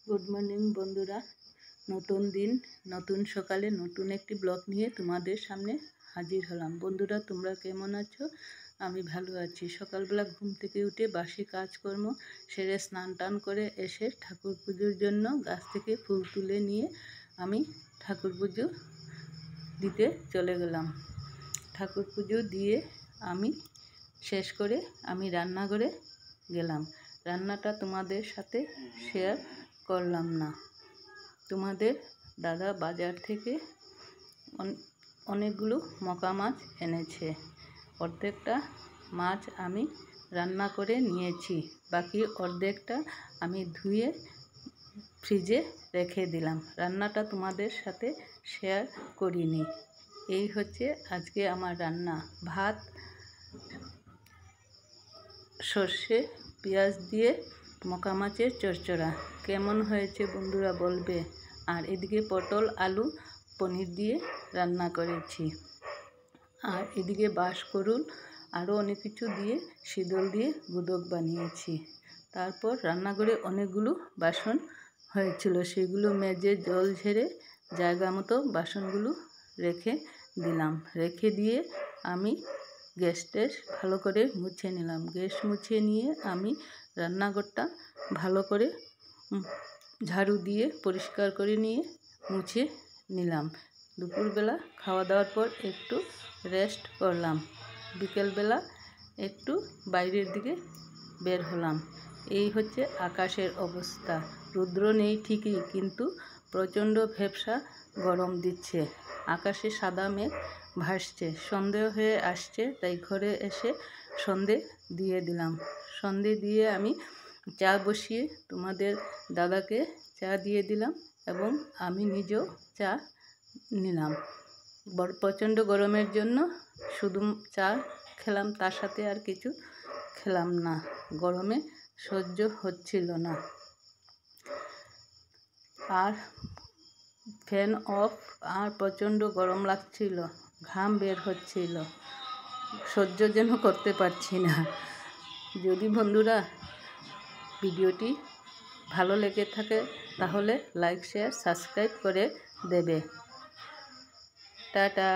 Good morning বন্ধুরা, নতুন দিন নতুন সকালে নতুন একটি ব্লগ নিয়ে তোমাদের সামনে হাজির হলাম। বন্ধুরা, তোমরা কেমন আছো? আমি ভালো আছি। সকালবেলা ঘুম থেকে উঠে বাসি কাজকর্ম সেরে স্নান টান করে এসে ঠাকুর পুজোর জন্য গাছ থেকে ফুল তুলে নিয়ে আমি ঠাকুর পুজো দিতে চলে গেলাম। ঠাকুর পুজো দিয়ে আমি শেষ করে আমি রান্নাঘরে গেলাম। রান্নাটা তোমাদের সাথে শেয়ার করলাম না। তোমাদের দাদা বাজার থেকে অনেকগুলো মকা মাছ এনেছে। অর্ধেকটা মাছ আমি রান্না করে নিয়েছি, বাকি অর্ধেকটা আমি ধুয়ে ফ্রিজে রেখে দিলাম। রান্নাটা তোমাদের সাথে শেয়ার করিনি। এই হচ্ছে আজকে আমার রান্না। ভাত, সর্ষে পেঁয়াজ দিয়ে মকা মাছের চচ্চড়া। কেমন হয়েছে বন্ধুরা বলবে। আর এদিকে পটল আলু পনির দিয়ে রান্না করেছি। আর এদিকে বাঁশকরুল আরও অনেক কিছু দিয়ে শীতল দিয়ে গুদক বানিয়েছি। তারপর রান্নাঘরে অনেকগুলো বাসন হয়েছিল, সেগুলো মেজে জল ঝেড়ে জায়গা মতো বাসনগুলো রেখে দিলাম। রেখে দিয়ে আমি গ্যাসটা ভালো করে মুছে নিলাম। গ্যাস মুছে নিয়ে আমি রান্নাঘরটা ভালো করে ঝাড়ু দিয়ে পরিষ্কার করে নিয়ে মুছে নিলাম। দুপুরবেলা খাওয়া দাওয়ার পর একটু রেস্ট করলাম। বিকেলবেলা একটু বাইরের দিকে বের হলাম। এই হচ্ছে আকাশের অবস্থা। রৌদ্র নেই ঠিকই, কিন্তু প্রচণ্ড ভ্যাপসা গরম দিচ্ছে। আকাশে সাদা মেঘ ভাসছে, সন্ধে হয়ে আসছে, তাই ঘরে এসে সন্ধে দিয়ে দিলাম। সন্ধে দিয়ে আমি চা বসিয়ে তোমাদের দাদাকে চা দিয়ে দিলাম এবং আমি নিজেও চা নিলাম। প্রচণ্ড গরমের জন্য শুধু চা খেলাম, তার সাথে আর কিছু খেলাম না। গরমে সহ্য হচ্ছিল না। আর ফ্যান অফ, আর প্রচণ্ড গরম লাগছিল, ঘাম বের হচ্ছিল, সহ্য যেন করতে পারছি না। যদি বন্ধুরা ভিডিওটি ভালো লেগে থাকে তাহলে লাইক শেয়ার সাবস্ক্রাইব করে দেবে। টাটা।